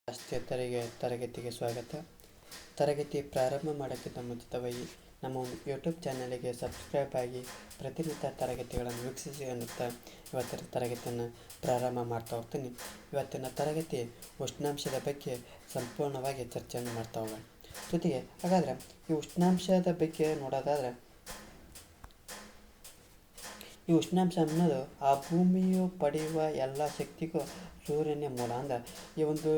ಶಾಸ್ತ್ರೇತರಿಗೆ ತರಗತಿಗೆ ಸ್ವಾಗತ. ತರಗತಿ ಪ್ರಾರಂಭ ಮಾಡೋಕ್ಕಿಂತ ಮುಂಚಿತವಾಗಿ ನಮ್ಮ ಒಂದು ಯೂಟ್ಯೂಬ್ ಚಾನಲಿಗೆ ಸಬ್ಸ್ಕ್ರೈಬ್ ಆಗಿ ಪ್ರತಿನಿತ್ಯ ತರಗತಿಗಳನ್ನು ವೀಕ್ಷಿಸಿ ಅನ್ನುತ್ತಾ ಇವತ್ತಿನ ತರಗತಿಯನ್ನು ಪ್ರಾರಂಭ ಮಾಡ್ತಾ ಹೋಗ್ತೀನಿ. ಇವತ್ತಿನ ತರಗತಿ ಉಷ್ಣಾಂಶದ ಬಗ್ಗೆ ಸಂಪೂರ್ಣವಾಗಿ ಚರ್ಚೆಯನ್ನು ಮಾಡ್ತಾ ಹೋಗೋಣ. ಜೊತೆಗೆ ಹಾಗಾದರೆ ಈ ಉಷ್ಣಾಂಶದ ಬಗ್ಗೆ ನೋಡೋದಾದರೆ, ಈ ಉಷ್ಣಾಂಶ ಅನ್ನೋದು ಆ ಭೂಮಿಯು ಪಡೆಯುವ ಎಲ್ಲ ಶಕ್ತಿಗೂ ಸೂರ್ಯನೇ ಮೂಲ. ಅಂದ್ರೆ ಈ ಒಂದು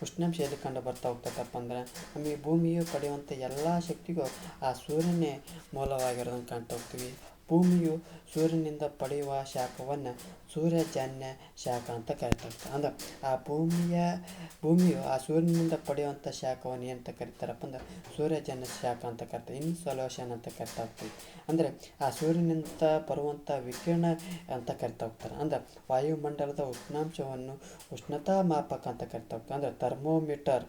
ಉಷ್ಣಾಂಶ ಎಲ್ಲಿ ಕಂಡು ಬರ್ತಾ ಹೋಗ್ತದಪ್ಪ ಅಂದ್ರೆ, ನಮಗೆ ಭೂಮಿಯು ಪಡೆಯುವಂಥ ಎಲ್ಲ ಶಕ್ತಿಗೂ ಆ ಸೂರ್ಯನೇ ಮೂಲವಾಗಿರೋದನ್ನು ಕಾಣ್ತಾ ಹೋಗ್ತೀವಿ. ಭೂಮಿಯು ಸೂರ್ಯನಿಂದ ಪಡೆಯುವ ಶಾಖವನ್ನು ಸೂರ್ಯಜನ್ಯ ಶಾಖ ಅಂತ ಕರಿತಾರೆ. ಅಂದ್ರೆ ಆ ಭೂಮಿಯು ಆ ಸೂರ್ಯನಿಂದ ಪಡೆಯುವಂಥ ಶಾಖವನ್ನು ಏನಂತ ಕರಿತಾರಪ್ಪ ಅಂದ್ರೆ ಸೂರ್ಯಜನ್ಯ ಶಾಖ ಅಂತ ಕರಿತಾರೆ. ಇನ್ಸೊಲ್ಯೂಷನ್ ಅಂತ ಕರಿತಾ ಹೋಗ್ತೀವಿ. ಅಂದರೆ ಆ ಸೂರ್ಯನಿಂದ ಬರುವಂಥ ವಿಕಿರಣ ಅಂತ ಕರಿತಾ ಹೋಗ್ತಾರೆ. ಅಂದ್ರೆ ವಾಯುಮಂಡಲದ ಉಷ್ಣಾಂಶವನ್ನು ಉಷ್ಣತಾ ಮಾಪಕ ಅಂತ ಕರಿತಾ ಹೋಗ್ತಾರೆ. ಅಂದರೆ ಥರ್ಮೋಮೀಟರ್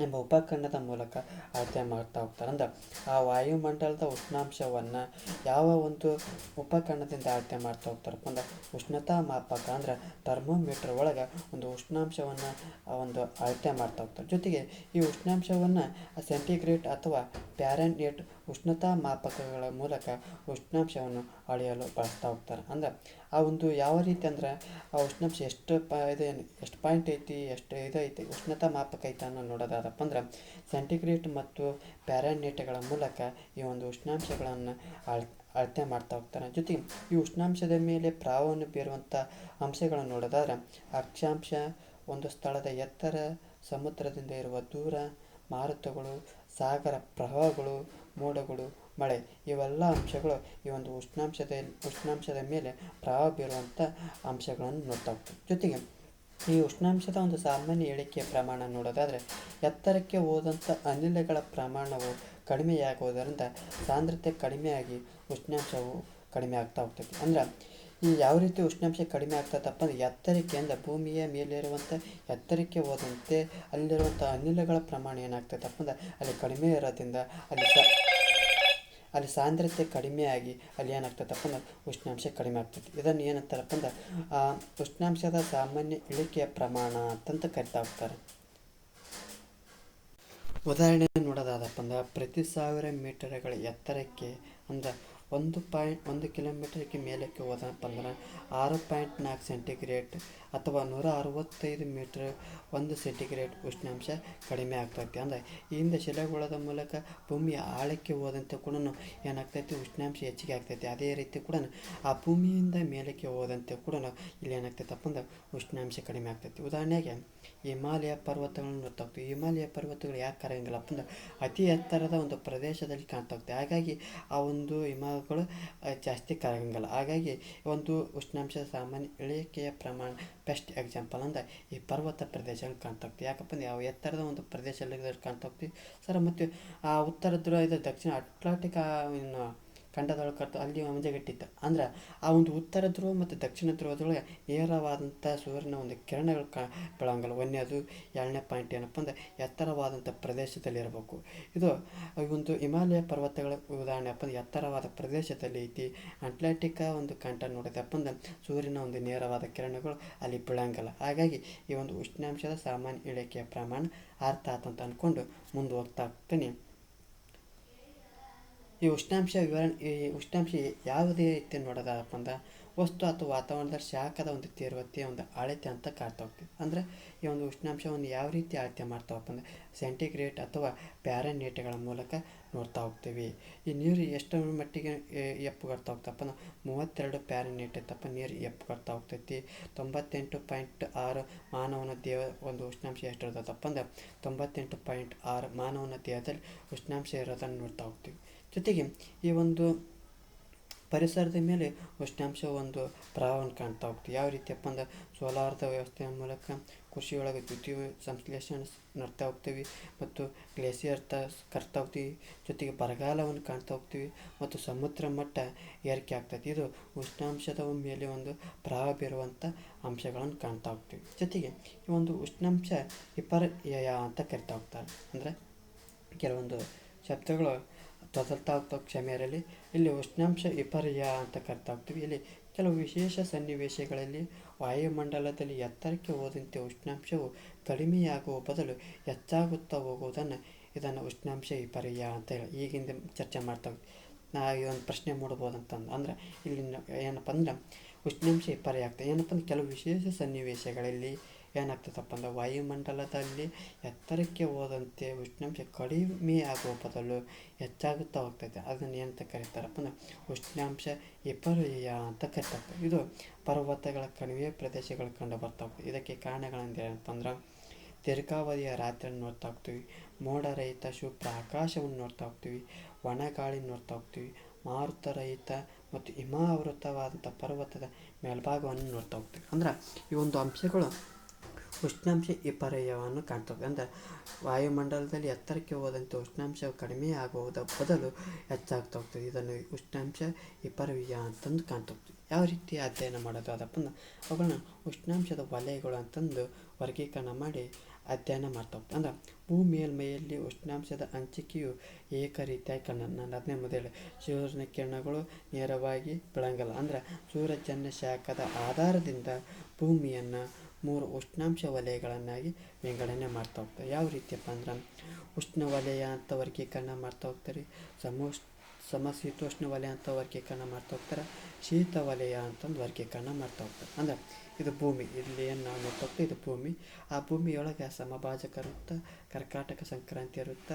ಎಂಬ ಉಪಕರಣದ ಮೂಲಕ ಅಳತೆ ಮಾಡ್ತಾ ಹೋಗ್ತಾರೆ. ಅಂದ್ರೆ ಆ ವಾಯುಮಂಡಲದ ಉಷ್ಣಾಂಶವನ್ನು ಯಾವ ಒಂದು ಉಪಕರಣದಿಂದ ಅಳತೆ ಮಾಡ್ತಾ ಹೋಗ್ತಾರಪ್ಪ ಅಂದ್ರೆ ಉಷ್ಣತಾ ಮಾಪಕ ಅಂದರೆ ಥರ್ಮೋಮೀಟರ್ ಒಳಗೆ ಒಂದು ಉಷ್ಣಾಂಶವನ್ನು ಒಂದು ಅಳತೆ ಮಾಡ್ತಾ ಹೋಗ್ತಾರೆ. ಜೊತೆಗೆ ಈ ಉಷ್ಣಾಂಶವನ್ನು ಸೆಂಟಿಗ್ರೇಡ್ ಅಥವಾ ಫ್ಯಾರೆನ್ಹೀಟ್ ಉಷ್ಣತಾ ಮಾಪಕಗಳ ಮೂಲಕ ಉಷ್ಣಾಂಶವನ್ನು ಅಳೆಯಲು ಬಳಸ್ತಾ ಹೋಗ್ತಾರೆ. ಅಂದ್ರೆ ಆ ಒಂದು ಯಾವ ರೀತಿ ಅಂದ್ರೆ ಆ ಉಷ್ಣಾಂಶ ಎಷ್ಟು ಪಾಯಿಂಟ್ ಐತಿ, ಎಷ್ಟು ಇದೈತಿ, ಉಷ್ಣತಾ ಮಾಪಕ ಐತೆ ಅನ್ನೋ ನೋಡೋದಾದಪ್ಪ ಅಂದ್ರೆ ಸೆಂಟಿಗ್ರೇಡ್ ಮತ್ತು ಫ್ಯಾರೆನ್ಹೀಟ್ಗಳ ಮೂಲಕ ಈ ಒಂದು ಉಷ್ಣಾಂಶಗಳನ್ನು ಅಳತೆ ಮಾಡ್ತಾ ಹೋಗ್ತಾರೆ. ಜೊತೆಗೆ ಈ ಉಷ್ಣಾಂಶದ ಮೇಲೆ ಪ್ರಭಾವವನ್ನು ಬೀರುವಂಥ ಅಂಶಗಳನ್ನು ನೋಡೋದಾದ್ರೆ ಅಕ್ಷಾಂಶ, ಒಂದು ಸ್ಥಳದ ಎತ್ತರ, ಸಮುದ್ರದಿಂದ ಇರುವ ದೂರ, ಮಾರುತಗಳು, ಸಾಗರ ಪ್ರವಾಹಗಳು, ಮೋಡಗಳು, ಮಳೆ, ಇವೆಲ್ಲ ಅಂಶಗಳು ಈ ಒಂದು ಉಷ್ಣಾಂಶದ ಮೇಲೆ ಪ್ರಭಾವ ಬೀರುವಂಥ ಅಂಶಗಳನ್ನು ನೋಡ್ತಾ ಹೋಗ್ತೀವಿ. ಜೊತೆಗೆ ಈ ಉಷ್ಣಾಂಶದ ಒಂದು ಸಾಮಾನ್ಯ ಇಳಿಕೆಯ ಪ್ರಮಾಣ ನೋಡೋದಾದರೆ, ಎತ್ತರಕ್ಕೆ ಹೋದಂಥ ಅನಿಲಗಳ ಪ್ರಮಾಣವು ಕಡಿಮೆಯಾಗುವುದರಿಂದ ಸಾಂದ್ರತೆ ಕಡಿಮೆಯಾಗಿ ಉಷ್ಣಾಂಶವು ಕಡಿಮೆ ಆಗ್ತಾ ಹೋಗ್ತೈತಿ. ಅಂದ್ರೆ ಈ ಯಾವ ರೀತಿ ಉಷ್ಣಾಂಶ ಕಡಿಮೆ ಆಗ್ತದಪ್ಪ ಅಂದರೆ ಎತ್ತರಕ್ಕೆ, ಅಂದರೆ ಭೂಮಿಯ ಮೇಲಿರುವಂಥ ಎತ್ತರಕ್ಕೆ ಹೋದಂತೆ ಅಲ್ಲಿರುವಂಥ ಅನಿಲಗಳ ಪ್ರಮಾಣ ಏನಾಗ್ತದಪ್ಪ ಅಂದ್ರೆ ಅಲ್ಲಿ ಕಡಿಮೆ ಇರೋದ್ರಿಂದ ಅಲ್ಲಿ ಸಾಂದ್ರತೆ ಕಡಿಮೆಯಾಗಿ ಅಲ್ಲಿ ಏನಾಗ್ತದಪ್ಪ ಅಂದ್ರೆ ಉಷ್ಣಾಂಶ ಕಡಿಮೆ ಆಗ್ತೈತಿ. ಇದನ್ನು ಏನಂತಾರಪ್ಪ ಅಂದ್ರೆ ಉಷ್ಣಾಂಶದ ಸಾಮಾನ್ಯ ಇಳಿಕೆಯ ಪ್ರಮಾಣ ಅಂತಂತ ಕರಿತಾ ಹೋಗ್ತಾರೆ. ಉದಾಹರಣೆ ನೋಡೋದಾದಪ್ಪ ಅಂದ್ರೆ ಪ್ರತಿ 1000 ಮೀಟರ್ಗಳ ಎತ್ತರಕ್ಕೆ ಅಂದ್ರೆ 1 ಕಿಲೋಮೀಟರ್ಗೆ ಮೇಲಕ್ಕೆ ಹೋದಪ್ಪ ಅಂದ್ರೆ 6.4 ಸೆಂಟಿಗ್ರೇಡ್ ಅಥವಾ 165 ಮೀಟರ್ 1 ಸೆಂಟಿಗ್ರೇಡ್ ಉಷ್ಣಾಂಶ ಕಡಿಮೆ ಆಗ್ತೈತಿ. ಅಂದರೆ ಈ ಶಿಲೆಗೋಳದ ಮೂಲಕ ಭೂಮಿಯ ಆಳಕ್ಕೆ ಹೋದಂತೆ ಕೂಡ ಏನಾಗ್ತೈತಿ, ಉಷ್ಣಾಂಶ ಹೆಚ್ಚಿಗೆ ಆಗ್ತೈತಿ. ಅದೇ ರೀತಿ ಕೂಡ ಆ ಭೂಮಿಯಿಂದ ಮೇಲಕ್ಕೆ ಹೋದಂತೆ ಕೂಡ ಇಲ್ಲಿ ಏನಾಗ್ತೈತಪ್ಪ ಅಂದ್ರೆ ಉಷ್ಣಾಂಶ ಕಡಿಮೆ ಆಗ್ತೈತಿ. ಉದಾಹರಣೆಗೆ ಹಿಮಾಲಯ ಪರ್ವತಗಳನ್ನು ನೋಡ್ತಾ ಹೋಗ್ತೀವಿ. ಹಿಮಾಲಯ ಪರ್ವತಗಳು ಯಾಕೆ ಕರಗಂಗಿಲ್ಲಪ್ಪ ಅಂದ್ರೆ ಅತಿ ಎತ್ತರದ ಒಂದು ಪ್ರದೇಶದಲ್ಲಿ ಕಾಣ್ತಾ ಹೋಗ್ತೀವಿ. ಹಾಗಾಗಿ ಆ ಒಂದು ಹಿಮಗಳು ಜಾಸ್ತಿ ಕರಗಂಗಿಲ್ಲ. ಹಾಗಾಗಿ ಒಂದು ಉಷ್ಣಾಂಶದ ಸಾಮಾನ್ಯ ಇಳಿಕೆಯ ಪ್ರಮಾಣ ಬೆಸ್ಟ್ ಎಕ್ಸಾಂಪಲ್ ಅಂದರೆ ಈ ಪರ್ವತ ಪ್ರದೇಶಗಳು ಕಾಣ್ತಾ ಹೋಗ್ತೀವಿ. ಯಾಕಪ್ಪ ಅಂದ್ರೆ ಯಾವ ಎತ್ತರದ ಒಂದು ಪ್ರದೇಶದಲ್ಲಿ ಕಾಣ್ತಾ ಹೋಗ್ತೀವಿ ಸರ್. ಮತ್ತು ಆ ಉತ್ತರ ಧ್ರುವ ಇದು ದಕ್ಷಿಣ ಅಟ್ಲಾಂಟಿಕ್ ಖಂಡದೊಳಗೆ ಅಲ್ಲಿ ಮಂಜುಗಟ್ಟಿತ್ತು. ಅಂದ್ರೆ ಆ ಒಂದು ಉತ್ತರ ಧ್ರುವ ಮತ್ತು ದಕ್ಷಿಣ ಧ್ರುವದೊಳಗೆ ನೇರವಾದಂಥ ಸೂರ್ಯನ ಒಂದು ಕಿರಣಗಳು ಬೀಳಂಗಿಲ್ಲ. ಒಂದನೇದು. 2ನೇ ಪಾಯಿಂಟ್ ಏನಪ್ಪ ಅಂದರೆ ಎತ್ತರವಾದಂಥ ಪ್ರದೇಶದಲ್ಲಿ ಇರಬೇಕು. ಇದು ಒಂದು ಹಿಮಾಲಯ ಪರ್ವತಗಳ ಉದಾಹರಣೆ ಅಪ್ಪ ಅಂದ್ರೆ ಎತ್ತರವಾದ ಪ್ರದೇಶದಲ್ಲಿ ಐತಿ. ಅಟ್ಲಾಂಟಿಕ್ ಒಂದು ಕಂಠ ನೋಡಿದಪ್ಪ ಅಂದ್ರೆ ಸೂರ್ಯನ ಒಂದು ನೇರವಾದ ಕಿರಣಗಳು ಅಲ್ಲಿ ಬೀಳಂಗಿಲ್ಲ. ಹಾಗಾಗಿ ಈ ಒಂದು ಉಷ್ಣಾಂಶದ ಸಾಮಾನ್ಯ ಇಳಿಕೆಯ ಪ್ರಮಾಣ ಅರ್ಥ ಆತಂತ ಅಂದ್ಕೊಂಡು ಮುಂದೆ ಹೋಗ್ತಾ ಹೋಗ್ತೀನಿ. ಈ ಉಷ್ಣಾಂಶ ಯಾವುದೇ ರೀತಿ ನೋಡೋದಪ್ಪ ಅಂದ್ರೆ ವಸ್ತು ಅಥವಾ ವಾತಾವರಣದ ಶಾಖದ ಒಂದು ತೀವ್ರತೆಯ ಒಂದು ಅಳತೆ ಅಂತ ಕಾಡ್ತಾ ಹೋಗ್ತೀವಿ. ಅಂದರೆ ಈ ಒಂದು ಉಷ್ಣಾಂಶವನ್ನು ಯಾವ ರೀತಿ ಅಳತೆ ಮಾಡ್ತಾವಪ್ಪ ಅಂದರೆ ಸೆಂಟಿಗ್ರೇಡ್ ಅಥವಾ ಫ್ಯಾರೆನ್ಹೀಟ್ಗಳ ಮೂಲಕ ನೋಡ್ತಾ ಹೋಗ್ತೀವಿ. ಈ ನೀರು ಎಷ್ಟು ಮಟ್ಟಿಗೆ ಎಪ್ಪುಗಡ್ತಾ ಹೋಗ್ತಪ್ಪ ಅಂದ್ರೆ 32 ಫ್ಯಾರೆನ್ಹೀಟ್ ಇತ್ತಪ್ಪ ನೀರು ಎಪ್ಪುಗಡ್ತಾ ಹೋಗ್ತೈತಿ. 98.6 ಮಾನವನ ದೇಹ ಒಂದು ಉಷ್ಣಾಂಶ ಎಷ್ಟು ಇರ್ತದಪ್ಪ ಅಂದ್ರೆ 98.6 ಮಾನವನ ದೇಹದಲ್ಲಿ ಉಷ್ಣಾಂಶ ಇರೋದನ್ನು ನೋಡ್ತಾ ಹೋಗ್ತೀವಿ. ಜೊತೆಗೆ ಈ ಒಂದು ಪರಿಸರದ ಮೇಲೆ ಉಷ್ಣಾಂಶ ಒಂದು ಪ್ರಭಾವವನ್ನು ಕಾಣ್ತಾ ಹೋಗ್ತೀವಿ. ಯಾವ ರೀತಿಯಪ್ಪ ಅಂದ್ರೆ ಸೋಲಾರದ ವ್ಯವಸ್ಥೆಯ ಮೂಲಕ ಕೃಷಿಯೊಳಗೆ ದ್ವಿತೀಯ ಸಂಶ್ಲೇಷಣೆ ನೋಡ್ತಾ ಹೋಗ್ತೀವಿ ಮತ್ತು ಗ್ಲೇಸಿಯರ್ ಕರ್ತಾ ಹೋಗ್ತೀವಿ. ಜೊತೆಗೆ ಬರಗಾಲವನ್ನು ಕಾಣ್ತಾ ಹೋಗ್ತೀವಿ ಮತ್ತು ಸಮುದ್ರ ಮಟ್ಟ ಏರಿಕೆ ಆಗ್ತೈತಿ. ಇದು ಉಷ್ಣಾಂಶದ ಮೇಲೆ ಒಂದು ಪ್ರಭಾವ ಬೀರುವಂಥ ಅಂಶಗಳನ್ನು ಕಾಣ್ತಾ ಹೋಗ್ತೀವಿ. ಜೊತೆಗೆ ಈ ಒಂದು ಉಷ್ಣಾಂಶ ವಿಪರ್ಯಯ ಅಂತ ಕರಿತಾ ಹೋಗ್ತಾರೆ. ಅಂದರೆ ಕೆಲವೊಂದು ಶಬ್ದಗಳು ತೊದಲ್ತಾ ಹೋಗ್ತಾ ಕ್ಷಮೆ ಇರಲಿ. ಇಲ್ಲಿ ಉಷ್ಣಾಂಶ ವಿಪರ್ಯಯ ಅಂತ ಕರಿತಾ ಹೋಗ್ತೀವಿ. ಇಲ್ಲಿ ಕೆಲವು ವಿಶೇಷ ಸನ್ನಿವೇಶಗಳಲ್ಲಿ ವಾಯುಮಂಡಲದಲ್ಲಿ ಎತ್ತರಕ್ಕೆ ಹೋದಂತೆ ಉಷ್ಣಾಂಶವು ಕಡಿಮೆಯಾಗುವ ಬದಲು ಹೆಚ್ಚಾಗುತ್ತಾ ಹೋಗುವುದನ್ನು ಇದನ್ನು ಉಷ್ಣಾಂಶ ವಿಪರ್ಯ ಅಂತ ಹೇಳಿ ಈಗಿಂದ ಚರ್ಚೆ ಮಾಡ್ತಾ ಈ ಒಂದು ಪ್ರಶ್ನೆ ಮೂಡ್ಬೋದಂತಂದು ಅಂದ್ರೆ ಇಲ್ಲಿ ಏನಪ್ಪ ಅಂದ್ರೆ ಉಷ್ಣಾಂಶ ವಿಪರ್ಯ ಆಗ್ತದೆ. ಏನಪ್ಪ ಅಂದ್ರೆ ಕೆಲವು ವಿಶೇಷ ಸನ್ನಿವೇಶಗಳಲ್ಲಿ ಏನಾಗ್ತದಪ್ಪ ಅಂದ್ರೆ ವಾಯುಮಂಡಲದಲ್ಲಿ ಎತ್ತರಕ್ಕೆ ಹೋದಂತೆ ಉಷ್ಣಾಂಶ ಕಡಿಮೆ ಆಗುವ ಬದಲು ಹೆಚ್ಚಾಗುತ್ತಾ ಹೋಗ್ತೈತೆ. ಅದನ್ನು ಏನಂತ ಕರೀತಾರಪ್ಪ ಅಂದ್ರೆ ಉಷ್ಣಾಂಶ ವಿಪರ್ಯ ಅಂತ ಕರಿತಾರೆ. ಇದು ಪರ್ವತಗಳ ಕಣಿವೆ ಪ್ರದೇಶಗಳು ಕಂಡು ಬರ್ತಾ ಹೋಗ್ತದೆ. ಇದಕ್ಕೆ ಕಾರಣಗಳಂದ್ರೆ ಏನಂತಂದ್ರೆ ದೀರ್ಘಾವಧಿಯ ರಾತ್ರಿಯನ್ನು ನೋಡ್ತಾ ಹೋಗ್ತೀವಿ, ಮೋಡರಹಿತ ಶುಭ್ರ ಆಕಾಶವನ್ನು ನೋಡ್ತಾ ಹೋಗ್ತೀವಿ, ಒಣಗಾಳಿ ನೋಡ್ತಾ ಹೋಗ್ತೀವಿ, ಮಾರುತರಹಿತ ಮತ್ತು ಹಿಮಾವೃತವಾದಂಥ ಪರ್ವತದ ಮೇಲ್ಭಾಗವನ್ನು ನೋಡ್ತಾ ಹೋಗ್ತೀವಿ. ಅಂದ್ರೆ ಈ ಒಂದು ಅಂಶಗಳು ಉಷ್ಣಾಂಶ ವಿಪರ್ಯವನ್ನು ಕಾಣ್ತವೆ. ಅಂದರೆ ವಾಯುಮಂಡಲದಲ್ಲಿ ಎತ್ತರಕ್ಕೆ ಹೋದಂತೆ ಉಷ್ಣಾಂಶವು ಕಡಿಮೆ ಆಗುವುದ ಬದಲು ಹೆಚ್ಚಾಗ್ತಾ ಹೋಗ್ತದೆ. ಇದನ್ನು ಉಷ್ಣಾಂಶ ವಿಪರ್ಯ ಅಂತಂದು ಕಾಣ್ತಾ ಹೋಗ್ತೀವಿ. ಯಾವ ರೀತಿ ಅಧ್ಯಯನ ಮಾಡೋದು ಅದಪ್ಪ ಅಂದ್ರೆ ಅವುಗಳನ್ನ ಉಷ್ಣಾಂಶದ ವಲಯಗಳು ಅಂತಂದು ವರ್ಗೀಕರಣ ಮಾಡಿ ಅಧ್ಯಯನ ಮಾಡ್ತಾ ಹೋಗ್ತೀವಿ. ಅಂದ್ರೆ ಭೂಮಿ ಮೇಲ್ಮೈಯಲ್ಲಿ ಉಷ್ಣಾಂಶದ ಹಂಚಿಕೆಯು ಏಕರೀತಿಯಾಗಿ ನಾನು ಅದನ್ನೇ ಮೊದಲೇ ಸೂರ್ಯನ ಕಿರಣಗಳು ನೇರವಾಗಿ ಬೀಳಂಗಿಲ್ಲ. ಅಂದ್ರೆ ಸೂರ್ಯಜನ್ಯ ಶಾಖದ ಆಧಾರದಿಂದ ಭೂಮಿಯನ್ನು 3 ಉಷ್ಣಾಂಶ ವಲಯಗಳನ್ನಾಗಿ ವಿಂಗಡಣೆ ಮಾಡ್ತಾ ಹೋಗ್ತಾರೆ. ಯಾವ ರೀತಿಯಪ್ಪ ಅಂದ್ರೆ ಉಷ್ಣವಲಯ ಅಂತ ವರ್ಗೀಕರಣ ಮಾಡ್ತಾ ಹೋಗ್ತಾರೆ, ಸಮಶೀತೋಷ್ಣ ವಲಯ ಅಂತ ವರ್ಗೀಕರಣ ಮಾಡ್ತಾ ಹೋಗ್ತಾರೆ, ಶೀತ ವಲಯ ಅಂತಂದು ವರ್ಗೀಕರಣ ಮಾಡ್ತಾ ಹೋಗ್ತಾರೆ. ಅಂದ್ರೆ ಇದು ಭೂಮಿ, ಇಲ್ಲಿ ಏನು ನಾವು ನೋಡ್ತಾ ಹೋಗ್ತೀವಿ ಇದು ಭೂಮಿ. ಆ ಭೂಮಿಯೊಳಗೆ ಸಮಭಾಜಕ ವೃತ್ತ, ಕರ್ಕಾಟಕ ಸಂಕ್ರಾಂತಿ ವೃತ್ತ,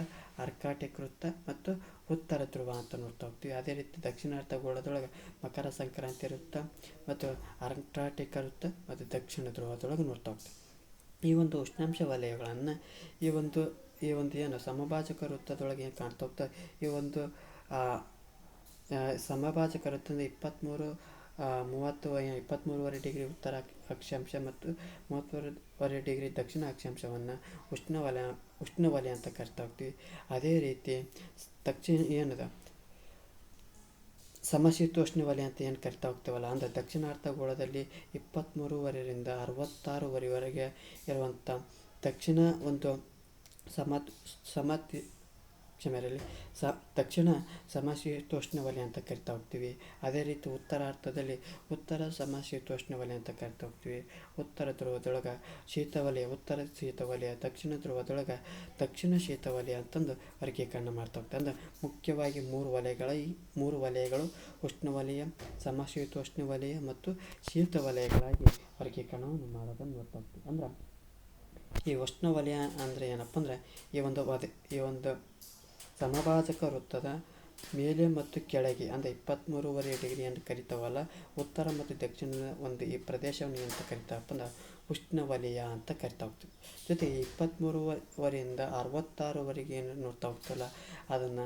ಅರ್ಕಾಟಿಕ್ ವೃತ್ತ ಮತ್ತು ಉತ್ತರ ಧ್ರುವ ಅಂತ ನೋಡ್ತಾ ಹೋಗ್ತೀವಿ. ಅದೇ ರೀತಿ ದಕ್ಷಿಣಾರ್ಧಗೋಳದೊಳಗೆ ಮಕರ ಸಂಕ್ರಾಂತಿ ವೃತ್ತ ಮತ್ತು ಅಂಟಾರ್ಟಿಕ ವೃತ್ತ ಮತ್ತು ದಕ್ಷಿಣ ಧ್ರುವದೊಳಗೆ ನೋಡ್ತಾ ಹೋಗ್ತೀವಿ. ಈ ಒಂದು ಉಷ್ಣಾಂಶ ವಲಯಗಳನ್ನು ಈ ಒಂದು ಏನು ಸಮಭಾಜಕ ವೃತ್ತದೊಳಗೆ ಏನು ಕಾಣ್ತಾ ಹೋಗ್ತದೆ, ಈ ಒಂದು ಸಮಭಾಜಕ ವೃತ್ತದಿಂದ 23.5 ಡಿಗ್ರಿ ಉತ್ತರ ಅಕ್ಷಾಂಶ ಮತ್ತು 33.5 ಡಿಗ್ರಿ ದಕ್ಷಿಣ ಅಕ್ಷಾಂಶವನ್ನು ಉಷ್ಣವಲಯ ಅಂತ ಕರಿತಾ ಹೋಗ್ತೀವಿ. ಅದೇ ರೀತಿ ದಕ್ಷಿಣ ಏನದ ಸಮಶೀತೋಷ್ಣ ವಲಯ ಅಂತ ಏನು ಕರಿತಾ ಹೋಗ್ತೀವಲ್ಲ, ಅಂದರೆ ದಕ್ಷಿಣಾರ್ಧಗೋಳದಲ್ಲಿ 23.5ರಿಂದ 66.5ವರೆಗೆ ಇರುವಂಥ ದಕ್ಷಿಣ ಒಂದು ದಕ್ಷಿಣ ಸಮಶೀತೋಷ್ಣ ವಲಯ ಅಂತ ಕರಿತಾ ಹೋಗ್ತೀವಿ. ಅದೇ ರೀತಿ ಉತ್ತರಾರ್ಧದಲ್ಲಿ ಉತ್ತರ ಸಮಶೀತೋಷ್ಣ ವಲಯ ಅಂತ ಕರಿತಾ ಹೋಗ್ತೀವಿ. ಉತ್ತರ ಧ್ರುವದೊಳಗೆ ಶೀತವಲಯ, ಉತ್ತರ ಶೀತವಲಯ, ದಕ್ಷಿಣ ಧ್ರುವದೊಳಗೆ ದಕ್ಷಿಣ ಶೀತವಲಯ ಅಂತಂದು ವರ್ಗೀಕರಣ ಮಾಡ್ತಾ ಹೋಗ್ತಾರೆ. ಅಂದರೆ ಮುಖ್ಯವಾಗಿ 3 ವಲಯಗಳು ಉಷ್ಣವಲಯ, ಸಮಶೀತೋಷ್ಣ ವಲಯ ಮತ್ತು ಶೀತವಲಯಗಳಾಗಿ ವರ್ಗೀಕರಣವನ್ನು ಮಾಡೋದನ್ನು ನೋಡ್ತಾ ಹೋಗ್ತೀವಿ. ಅಂದ್ರೆ ಈ ಉಷ್ಣವಲಯ ಅಂದರೆ ಏನಪ್ಪ ಅಂದರೆ ಈ ಒಂದು ಸಮಭಾಜಕ ವೃತ್ತದ ಮೇಲೆ ಮತ್ತು ಕೆಳಗೆ ಅಂದರೆ 23.5 ಡಿಗ್ರಿ ಅಂತ ಕರಿತಾವಲ್ಲ, ಉತ್ತರ ಮತ್ತು ದಕ್ಷಿಣದ ಒಂದು ಈ ಪ್ರದೇಶವನ್ನು ಅಂತ ಕರಿತಾವಪ್ಪ ಅಂದ್ರೆ ಉಷ್ಣವಲಯ ಅಂತ ಕರಿತಾ ಹೋಗ್ತೀವಿ. ಜೊತೆಗೆ 23.5ರಿಂದ 66ವರೆಗೆ ಏನು ನೋಡ್ತಾ ಹೋಗ್ತೀವಲ್ಲ ಅದನ್ನು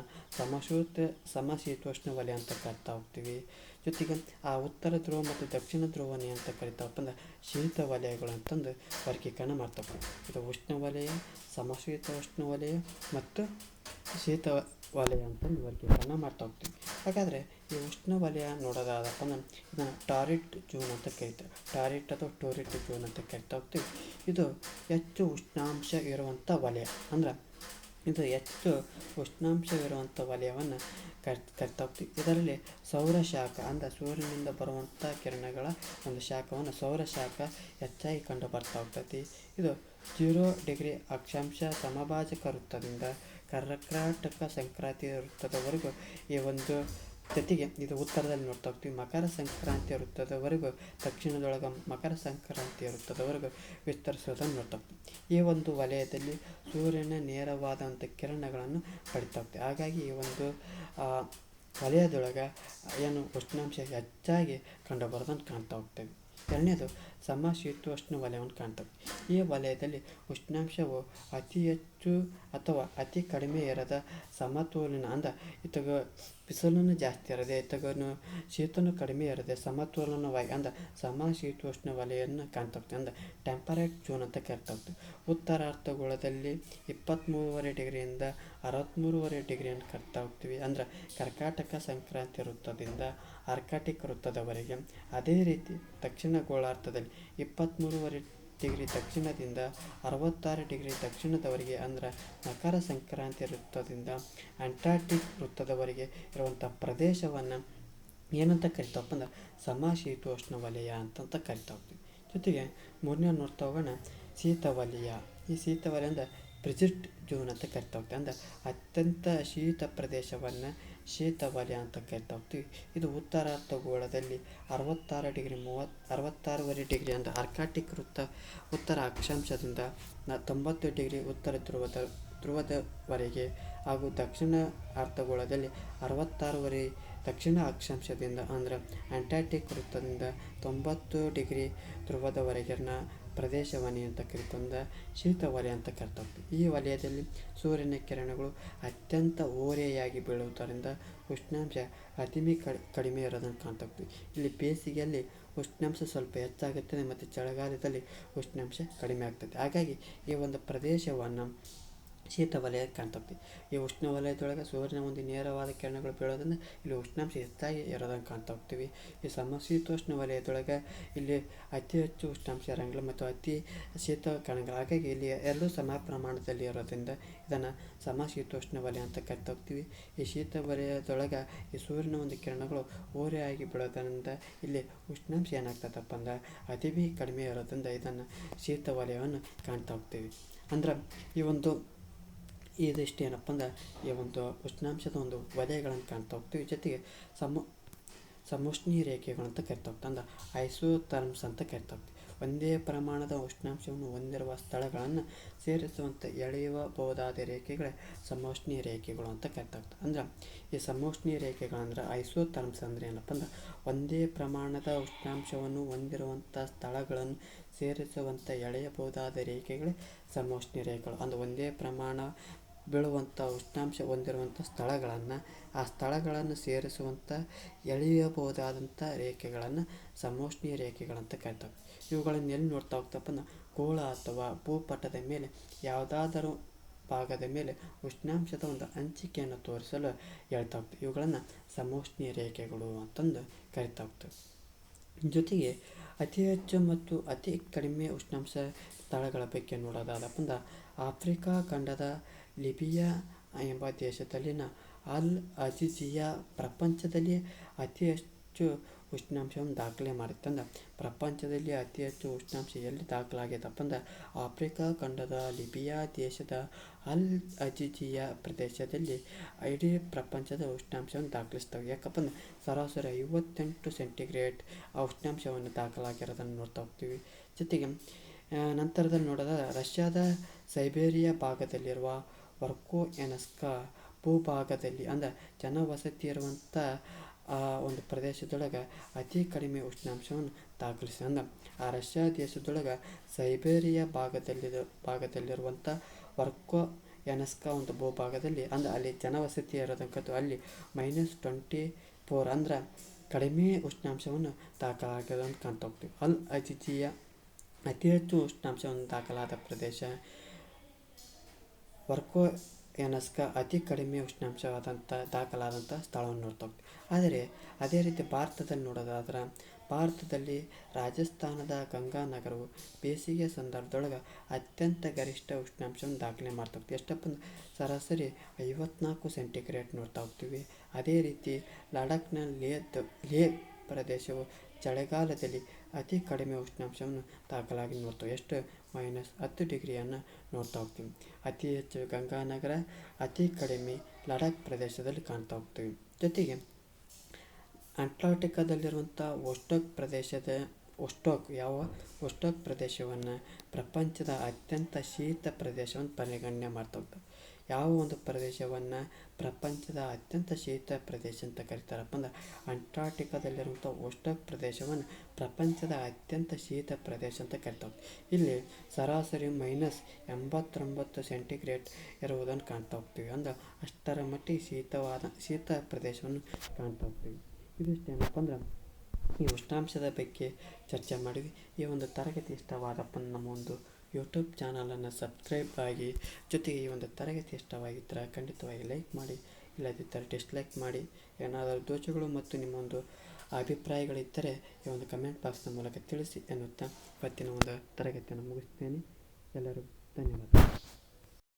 ಸಮಶೀತೋಷ್ಣ ವಲಯ ಅಂತ ಕರಿತಾ ಹೋಗ್ತೀವಿ. ಜೊತೆಗೆ ಆ ಉತ್ತರ ಧ್ರುವ ಮತ್ತು ದಕ್ಷಿಣ ಧ್ರುವನಿ ಅಂತ ಕರಿತಾವಪ್ಪ ಅಂದ್ರೆ ಶೀತ ವಲಯಗಳು ಅಂತಂದು ವರ್ಗೀಕರಣ ಮಾಡ್ತಾ ಹೋಗ್ತೀವಿ. ಇದು ಉಷ್ಣವಲಯ, ಸಮಶೀತೋಷ್ಣ ವಲಯ ಮತ್ತು ಶೀತ ವಲಯ ಅಂತಂದು ವರ್ಗೀಕರಣ ಮಾಡ್ತಾ ಹೋಗ್ತೀವಿ. ಹಾಗಾದರೆ ಈ ಉಷ್ಣವಲಯ ನೋಡೋದಾದಪ್ಪ ಅಂದ್ರೆ ಇದನ್ನು ಟಾರಿಡ್ ಜೂನ್ ಅಂತ ಕರಿತಾರೆ. ಟಾರಿಡ್ ಅಥವಾ ಟೋರಿಡ್ ಜೂನ್ ಅಂತ ಕರಿತಾ ಹೋಗ್ತೀವಿ. ಇದು ಹೆಚ್ಚು ಉಷ್ಣಾಂಶ ಇರುವಂಥ ವಲಯ. ಅಂದ್ರೆ ಇದು ಹೆಚ್ಚು ಉಷ್ಣಾಂಶವಿರುವಂಥ ವಲಯವನ್ನು ಕರಿತಾ ಹೋಗ್ತೀವಿ. ಇದರಲ್ಲಿ ಸೌರಶಾಖ ಅಂದರೆ ಸೂರ್ಯನಿಂದ ಬರುವಂಥ ಕಿರಣಗಳ ಒಂದು ಶಾಖವನ್ನು ಸೌರಶಾಖ ಹೆಚ್ಚಾಗಿ ಕಂಡು ಬರ್ತಾ ಹೋಗ್ತೈತಿ. ಇದು 0 ಡಿಗ್ರಿ ಅಕ್ಷಾಂಶ ಸಮಭಾಜಕ ವೃತ್ತದಿಂದ ಕರ್ಕಾಟಕ ಸಂಕ್ರಾಂತಿ ವೃತ್ತದವರೆಗೂ ಈ ಒಂದು ಜೊತೆಗೆ ಇದು ಉತ್ತರದಲ್ಲಿ ನೋಡ್ತಾ ಹೋಗ್ತೀವಿ. ಮಕರ ಸಂಕ್ರಾಂತಿ ವೃತ್ತದವರೆಗೂ ದಕ್ಷಿಣದೊಳಗೆ ಮಕರ ಸಂಕ್ರಾಂತಿ ವೃತ್ತದವರೆಗೂ ವಿಸ್ತರಿಸೋದನ್ನು ನೋಡ್ತಾ ಹೋಗ್ತೀವಿ. ಈ ಒಂದು ವಲಯದಲ್ಲಿ ಸೂರ್ಯನ ನೇರವಾದಂಥ ಕಿರಣಗಳನ್ನು ಪಡಿತಾ ಹೋಗ್ತೀವಿ. ಹಾಗಾಗಿ ಈ ಒಂದು ವಲಯದೊಳಗೆ ಏನು ಉಷ್ಣಾಂಶ ಹೆಚ್ಚಾಗಿ ಕಂಡುಬರೋದನ್ನು ಕಾಣ್ತಾ ಹೋಗ್ತೇವೆ. ಎರಡನೇದು ಸಮಶೀತೋಷ್ಣ ವಲಯವನ್ನು ಕಾಣ್ತವೆ. ಈ ವಲಯದಲ್ಲಿ ಉಷ್ಣಾಂಶವು ಅತಿ ಹೆಚ್ಚು ಅಥವಾ ಅತಿ ಕಡಿಮೆ ಇರದ ಸಮತೋಲನ, ಅಂದ್ರೆ ಇತಗ ಬಿಸಿಲನ್ನು ಜಾಸ್ತಿ ಇರದೆ ಇತಗನು ಶೀತನೂ ಕಡಿಮೆ ಇರದೆ ಸಮತೋಲನವಾಗಿ ಅಂದ್ರೆ ಸಮಶೀತೋಷ್ಣ ವಲಯವನ್ನು ಕಾಣ್ತಾ ಹೋಗ್ತೀವಿ. ಅಂದ್ರೆ ಟೆಂಪರೇಟ್ ಜೋನ್ ಅಂತ ಕರಿತಾ ಹೋಗ್ತೀವಿ. ಉತ್ತರಾರ್ಧಗೋಳದಲ್ಲಿ 23.5 ಡಿಗ್ರಿಯಿಂದ 63.5 ಡಿಗ್ರಿಯನ್ನು ಕರಿತಾ ಹೋಗ್ತೀವಿ. ಅಂದ್ರೆ ಕರ್ಕಾಟಕ ಸಂಕ್ರಾಂತಿ ವೃತ್ತದಿಂದ ಆರ್ಕಾಟಿಕ್ ವೃತ್ತದವರೆಗೆ. ಅದೇ ರೀತಿ ದಕ್ಷಿಣ ಗೋಳಾರ್ಧದಲ್ಲಿ 23.5 ಡಿಗ್ರಿ ದಕ್ಷಿಣದಿಂದ 66 ಡಿಗ್ರಿ ದಕ್ಷಿಣದವರೆಗೆ, ಅಂದ್ರೆ ಮಕರ ಸಂಕ್ರಾಂತಿ ವೃತ್ತದಿಂದ ಅಂಟಾರ್ಟಿಕ್ ವೃತ್ತದವರೆಗೆ ಇರುವಂಥ ಪ್ರದೇಶವನ್ನು ಏನಂತ ಕರಿತಾವಪ್ಪ ಅಂದ್ರೆ ಸಮಶೀತೋಷ್ಣ ವಲಯ ಅಂತಂತ ಕರಿತಾ ಹೋಗ್ತೀವಿ. ಜೊತೆಗೆ ಮೂರನೇ ನೋಡ್ತಾ ಹೋಗೋಣ ಶೀತವಲಯ. ಈ ಶೀತವಲಯ ಅಂದರೆ ಪ್ರಿಜಿಡ್ ಝೋನ್ ಅಂತ ಕರಿತಾ ಹೋಗ್ತೀವಿ. ಅಂದರೆ ಅತ್ಯಂತ ಶೀತ ಪ್ರದೇಶವನ್ನು ಶೀತವಲಯ ಅಂತ ಕರಿತಾ ಹೋಗ್ತೀವಿ. ಇದು ಉತ್ತರ ಅರ್ಧಗೋಳದಲ್ಲಿ 66 ಡಿಗ್ರಿ ಅಂದರೆ ಆರ್ಕಾಟಿಕ್ ಉತ್ತರ ಅಕ್ಷಾಂಶದಿಂದ 90 ಡಿಗ್ರಿ ಉತ್ತರ ಧ್ರುವದವರೆಗೆ ಹಾಗೂ ದಕ್ಷಿಣ ಅರ್ಧಗೋಳದಲ್ಲಿ 66 ದಕ್ಷಿಣ ಅಕ್ಷಾಂಶದಿಂದ ಅಂದರೆ ಅಂಟಾರ್ಟಿಕ್ ವೃತ್ತದಿಂದ 90 ಡಿಗ್ರಿ ಧ್ರುವದವರೆಗಿನ ಪ್ರದೇಶವನ್ನೇ ಅಂತ ಕರಿತಂದ ಶೀತವಲಯ ಅಂತ ಕರಿತಾ ಹೋಗ್ತೀವಿ. ಈ ವಲಯದಲ್ಲಿ ಸೂರ್ಯನ ಕಿರಣಗಳು ಅತ್ಯಂತ ಓರೆಯಾಗಿ ಬೀಳುವುದರಿಂದ ಉಷ್ಣಾಂಶ ಅತಿ ಕಡಿಮೆ ಇರೋದನ್ನು ಕಾಣ್ತಾ ಹೋಗ್ತೀವಿ. ಇಲ್ಲಿ ಬೇಸಿಗೆಯಲ್ಲಿ ಉಷ್ಣಾಂಶ ಸ್ವಲ್ಪ ಹೆಚ್ಚಾಗುತ್ತದೆ ಮತ್ತು ಚಳಿಗಾಲದಲ್ಲಿ ಉಷ್ಣಾಂಶ ಕಡಿಮೆ ಆಗ್ತದೆ. ಹಾಗಾಗಿ ಈ ಒಂದು ಪ್ರದೇಶವನ್ನು ಶೀತವಲಯ ಕಾಣ್ತಾ ಹೋಗ್ತೀವಿ. ಈ ಉಷ್ಣವಲಯದೊಳಗೆ ಸೂರ್ಯನ ಒಂದು ನೇರವಾದ ಕಿರಣಗಳು ಬೀಳೋದ್ರಿಂದ ಇಲ್ಲಿ ಉಷ್ಣಾಂಶ ಹೆಚ್ಚಾಗಿ ಇರೋದನ್ನು ಕಾಣ್ತಾ ಹೋಗ್ತೀವಿ. ಈ ಸಮಶೀತೋಷ್ಣ ವಲಯದೊಳಗೆ ಇಲ್ಲಿ ಅತಿ ಹೆಚ್ಚು ಉಷ್ಣಾಂಶ ಇರೋಂಗಿಲ್ಲ ಮತ್ತು ಅತಿ ಶೀತ ಕಾಣಂಗಿಲ್ಲ. ಹಾಗಾಗಿ ಇಲ್ಲಿ ಎರಡೂ ಸಮ ಪ್ರಮಾಣದಲ್ಲಿ ಇರೋದ್ರಿಂದ ಇದನ್ನು ಸಮಶೀತೋಷ್ಣ ವಲಯ ಅಂತ ಕರಿತಾ ಹೋಗ್ತೀವಿ. ಈ ಶೀತ ವಲಯದೊಳಗೆ ಈ ಸೂರ್ಯನ ಒಂದು ಕಿರಣಗಳು ಓರೆಯಾಗಿ ಬೀಳೋದ್ರಿಂದ ಇಲ್ಲಿ ಉಷ್ಣಾಂಶ ಏನಾಗ್ತದಪ್ಪ ಅಂದ್ರೆ ಅತಿ ಕಡಿಮೆ ಇರೋದ್ರಿಂದ ಇದನ್ನು ಶೀತ ವಲಯವನ್ನು ಕಾಣ್ತಾ ಹೋಗ್ತೀವಿ. ಅಂದ್ರೆ ಈ ಒಂದು ಇದಿಷ್ಟು ಏನಪ್ಪ ಅಂದ್ರೆ ಈ ಒಂದು ಉಷ್ಣಾಂಶದ ಒಂದು ವಲಯಗಳನ್ನು ಕಾಣ್ತಾ ಹೋಗ್ತೀವಿ. ಜೊತೆಗೆ ಸಮೋಷ್ಣೀಯ ರೇಖೆಗಳಂತ ಕರಿತಾ ಹೋಗ್ತೀವಿ. ಅಂದ್ರೆ ಐಸೋಥರ್ಮ್ಸ್ ಅಂತ ಕರಿತಾ ಹೋಗ್ತೀವಿ. ಒಂದೇ ಪ್ರಮಾಣದ ಉಷ್ಣಾಂಶವನ್ನು ಹೊಂದಿರುವ ಸ್ಥಳಗಳನ್ನು ಸೇರಿಸುವಂಥ ಎಳೆಯಬಹುದಾದ ರೇಖೆಗಳೇ ಸಮೋಷ್ಣೀಯ ರೇಖೆಗಳು ಅಂತ ಕರಿತಾ ಹೋಗ್ತೀವಿ. ಅಂದ್ರೆ ಈ ಸಮೋಷ್ಣೀಯ ರೇಖೆಗಳಂದ್ರೆ ಐಸೋಥರ್ಮ್ಸ್ ಅಂದರೆ ಏನಪ್ಪ ಅಂದ್ರೆ ಒಂದೇ ಪ್ರಮಾಣದ ಉಷ್ಣಾಂಶವನ್ನು ಹೊಂದಿರುವಂಥ ಸ್ಥಳಗಳನ್ನು ಸೇರಿಸುವಂಥ ಎಳೆಯಬಹುದಾದ ರೇಖೆಗಳೇ ಸಮೋಷ್ಣೀಯ ರೇಖೆಗಳು. ಅಂದ್ರೆ ಒಂದೇ ಪ್ರಮಾಣ ಬೀಳುವಂಥ ಉಷ್ಣಾಂಶ ಹೊಂದಿರುವಂಥ ಸ್ಥಳಗಳನ್ನು ಸೇರಿಸುವಂಥ ಎಳೆಯಬಹುದಾದಂಥ ರೇಖೆಗಳನ್ನು ಸಮೋಷ್ಣೀಯ ರೇಖೆಗಳಂತ ಕರಿತಾರೆ. ಇವುಗಳನ್ನು ಎಲ್ಲಿ ನೋಡ್ತಾ ಹೋಗ್ತಪ್ಪ ಅಂದ್ರೆ ಗೋಳ ಅಥವಾ ಭೂಪಟದ ಮೇಲೆ ಯಾವುದಾದರೂ ಭಾಗದ ಮೇಲೆ ಉಷ್ಣಾಂಶದ ಒಂದು ಹಂಚಿಕೆಯನ್ನು ತೋರಿಸಲು ಹೇಳ್ತಾ ಹೋಗ್ತೀವಿ. ಇವುಗಳನ್ನು ಸಮೋಷ್ಣೀಯ ರೇಖೆಗಳು ಅಂತಂದು ಕರಿತಾ ಹೋಗ್ತೇವೆ. ಜೊತೆಗೆ ಅತಿ ಹೆಚ್ಚು ಮತ್ತು ಅತಿ ಕಡಿಮೆ ಉಷ್ಣಾಂಶ ಸ್ಥಳಗಳ ಬಗ್ಗೆ ನೋಡೋದಾದಪ್ಪ ಅಂದ್ರೆ ಆಫ್ರಿಕಾ ಖಂಡದ ಲಿಬಿಯಾ ಎಂಬ ದೇಶದಲ್ಲಿನ ಅಲ್ ಅಜಿಜಿಯಾ ಪ್ರಪಂಚದಲ್ಲಿ ಅತಿ ಹೆಚ್ಚು ಉಷ್ಣಾಂಶವನ್ನು ದಾಖಲೆ ಮಾಡಿತ್ತಂದ್ರೆ ಪ್ರಪಂಚದಲ್ಲಿ ಅತಿ ಹೆಚ್ಚು ಉಷ್ಣಾಂಶ ಎಲ್ಲಿ ದಾಖಲಾಗ್ಯದಪ್ಪ ಅಂದ್ರೆ ಆಫ್ರಿಕಾ ಖಂಡದ ಲಿಬಿಯಾ ದೇಶದ ಅಲ್ ಅಜಿಜಿಯಾ ಪ್ರದೇಶದಲ್ಲಿ ಇಡೀ ಪ್ರಪಂಚದ ಉಷ್ಣಾಂಶವನ್ನು ದಾಖಲಿಸ್ತವೆ. ಯಾಕಪ್ಪ ಅಂದ್ರೆ ಸರಾಸರಿ 58 ಸೆಂಟಿಗ್ರೇಡ್ ಆ ಉಷ್ಣಾಂಶವನ್ನು ದಾಖಲಾಗಿರೋದನ್ನು ನೋಡ್ತಾ ಹೋಗ್ತೀವಿ. ಜೊತೆಗೆ ನಂತರದಲ್ಲಿ ನೋಡೋದಾದ್ರೆ ರಷ್ಯಾದ ಸೈಬೇರಿಯಾ ಭಾಗದಲ್ಲಿರುವ ವರ್ಕೋಯೆನಸ್ಕ ಭೂಭಾಗದಲ್ಲಿ ಅಂದರೆ ಜನವಸತಿ ಇರುವಂಥ ಒಂದು ಪ್ರದೇಶದೊಳಗೆ ಅತಿ ಕಡಿಮೆ ಉಷ್ಣಾಂಶವನ್ನು ದಾಖಲಿಸಿ. ಅಂದ್ರೆ ಆ ರಷ್ಯಾ ದೇಶದೊಳಗೆ ಸೈಬೇರಿಯಾ ಭಾಗದಲ್ಲಿರುವಂಥ ವರ್ಕೋಯೆನಸ್ಕ ಒಂದು ಭೂಭಾಗದಲ್ಲಿ ಅಂದರೆ ಅಲ್ಲಿ ಜನವಸತಿ ಇರೋದಕ್ಕಂತೂ ಅಲ್ಲಿ -24 ಅಂದ್ರೆ ಕಡಿಮೆ ಉಷ್ಣಾಂಶವನ್ನು ದಾಖಲಾಗೋದನ್ನು ಕಾಣ್ತಾ ಹೋಗ್ತೀವಿ. ಅಲ್ ಅಜಿಜಿಯಾ ಅತಿ ಹೆಚ್ಚು ಉಷ್ಣಾಂಶವನ್ನು ದಾಖಲಾದ ಪ್ರದೇಶ, ವರ್ಕೋಯೆನಸ್ಕ ಅತಿ ಕಡಿಮೆ ಉಷ್ಣಾಂಶವಾದಂಥ ದಾಖಲಾದಂಥ ಸ್ಥಳವನ್ನು ನೋಡ್ತಾ ಹೋಗ್ತೀವಿ. ಆದರೆ ಅದೇ ರೀತಿ ಭಾರತದಲ್ಲಿ ನೋಡೋದಾದ್ರೆ ಭಾರತದಲ್ಲಿ ರಾಜಸ್ಥಾನದ ಗಂಗಾನಗರವು ಬೇಸಿಗೆ ಸಂದರ್ಭದೊಳಗೆ ಅತ್ಯಂತ ಗರಿಷ್ಠ ಉಷ್ಣಾಂಶವನ್ನು ದಾಖಲೆ ಮಾಡ್ತಾ ಹೋಗ್ತೀವಿ. ಎಷ್ಟಪ್ಪ ಅಂದ್ರೆ ಸರಾಸರಿ 54 ಸೆಂಟಿಗ್ರೇಡ್ ನೋಡ್ತಾ ಹೋಗ್ತೀವಿ. ಅದೇ ರೀತಿ ಲಡಾಖ್ನ ಲೇ ಪ್ರದೇಶವು ಚಳಿಗಾಲದಲ್ಲಿ ಅತಿ ಕಡಿಮೆ ಉಷ್ಣಾಂಶವನ್ನು ದಾಖಲಾಗಿ ನೋಡ್ತೇವೆ. ಎಷ್ಟು -10 ಡಿಗ್ರಿಯನ್ನು ನೋಡ್ತಾ ಹೋಗ್ತೀವಿ. ಅತಿ ಹೆಚ್ಚು ಗಂಗಾನಗರ, ಅತಿ ಕಡಿಮೆ ಲಡಾಖ್ ಪ್ರದೇಶದಲ್ಲಿ ಕಾಣ್ತಾ ಹೋಗ್ತೀವಿ. ಜೊತೆಗೆ ಅಂಟಾರ್ಟಿಕಾದಲ್ಲಿರುವಂಥ ವೊಸ್ಟೋಕ್ ಪ್ರದೇಶವನ್ನು ಪ್ರಪಂಚದ ಅತ್ಯಂತ ಶೀತ ಪ್ರದೇಶವನ್ನು ಪರಿಗಣನೆ ಮಾಡ್ತಾ ಹೋಗ್ತಾರೆ. ಯಾವ ಒಂದು ಪ್ರದೇಶವನ್ನು ಪ್ರಪಂಚದ ಅತ್ಯಂತ ಶೀತ ಪ್ರದೇಶ ಅಂತ ಕರಿತಾರಪ್ಪ ಅಂದ್ರೆ ಅಂಟಾರ್ಟಿಕಾದಲ್ಲಿರುವಂಥ ವೊಸ್ಟೋಕ್ ಪ್ರದೇಶವನ್ನು ಪ್ರಪಂಚದ ಅತ್ಯಂತ ಶೀತ ಪ್ರದೇಶ ಅಂತ ಕರಿತಾ ಹೋಗ್ತೀವಿ. ಇಲ್ಲಿ ಸರಾಸರಿ -89 ಸೆಂಟಿಗ್ರೇಡ್ ಇರುವುದನ್ನು ಕಾಣ್ತಾ ಹೋಗ್ತೀವಿ. ಅಂದ್ರೆ ಅಷ್ಟರ ಮಟ್ಟಿಗೆ ಶೀತ ಪ್ರದೇಶವನ್ನು ಕಾಣ್ತಾ ಹೋಗ್ತೀವಿ. ಇದಿಷ್ಟೇನಪ್ಪ ಅಂದ್ರೆ ಈ ಉಷ್ಣಾಂಶದ ಬಗ್ಗೆ ಚರ್ಚೆ ಮಾಡಿದ್ವಿ. ಈ ಒಂದು ತರಗತಿ ಇಷ್ಟವಾದಪ್ಪ ನಮ್ಮ ಒಂದು ಯೂಟ್ಯೂಬ್ ಚಾನಲನ್ನು ಸಬ್ಸ್ಕ್ರೈಬ್ ಆಗಿ, ಜೊತೆಗೆ ಈ ಒಂದು ತರಗತಿ ಇಷ್ಟವಾಗಿದ್ದರೆ ಖಂಡಿತವಾಗಿ ಲೈಕ್ ಮಾಡಿ, ಇಲ್ಲದಿದ್ದರೆ ಡಿಸ್ಲೈಕ್ ಮಾಡಿ. ಏನಾದರೂ ದೋಷಗಳು ಮತ್ತು ನಿಮ್ಮೊಂದು ಅಭಿಪ್ರಾಯಗಳಿದ್ದರೆ ಈ ಒಂದು ಕಮೆಂಟ್ ಬಾಕ್ಸ್ನ ಮೂಲಕ ತಿಳಿಸಿ ಎನ್ನುತ್ತಾ ಇವತ್ತಿನ ಒಂದು ತರಗತಿಯನ್ನು ಮುಗಿಸ್ತೇನೆ. ಎಲ್ಲರಿಗೂ ಧನ್ಯವಾದ.